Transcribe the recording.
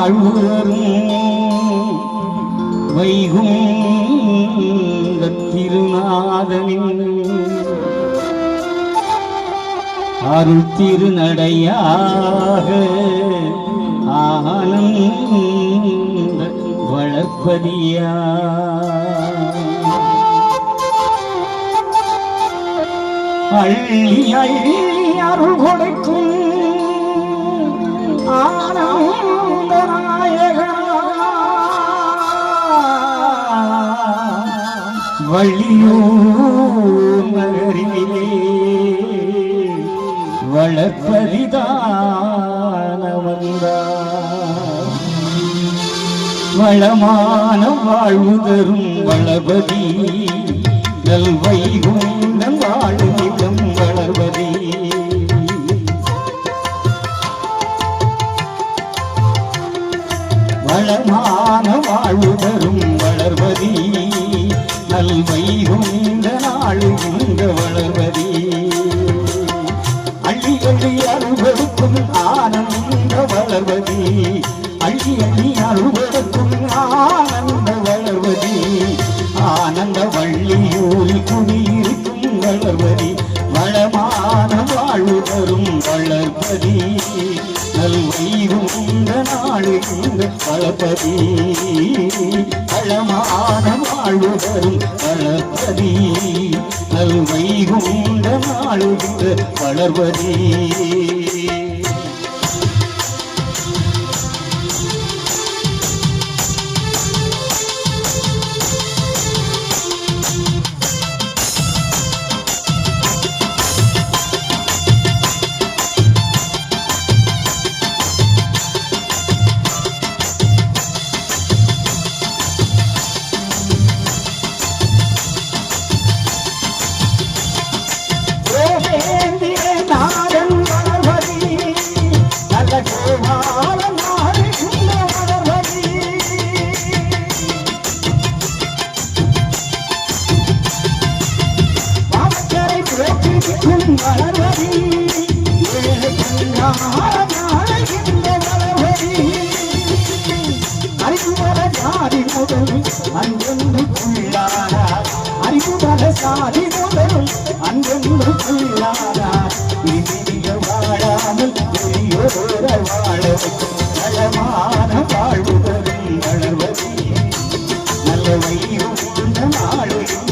வாழ்வுதரும் வைகுந்த திருநாதனின் அருள் திருநடையாக ஆனந்த வளர்ப்பதியா அள்ளி அள்ளி அருள் கொடுக்கும் ஆனந்த நாயகா வள்ளியூர் நகரிலே வளர்ப்பதிதான வந்தார் வளமான வாழ்வு தரும் வளர்வதி நல்வைகுண்டம் வாழும் வளர்வதி வளமான வாழ்வு தரும் வளர்வதி நல்வைகுண்ட நாளுகின்ற வளர்வதி அள்ளி அள்ளி அருள்வெடுக்கும் ஆனந்த வளர்வதி அள்ளி அள்ளி அருள்வெடுக்கும் ஆனந்த வளர்வதி ஆனந்த வள்ளியூரில் குடியிருக்கும் வளர்வதி வளமான வாழ்வு தரும் வளர்ப்பதி நல்வைகுண்ட நாளுகின்ற வளர்ப்பதி வளமான வாழ்வு தரும் வளர்ப்பதி நல்வைகுண்ட நாளுகின்ற வளர்வதி வாழாமல் வாழ நலமான வாழ்வு தரும் வளர்வதி நல்ல வைகுண்ட நாளுகின்ற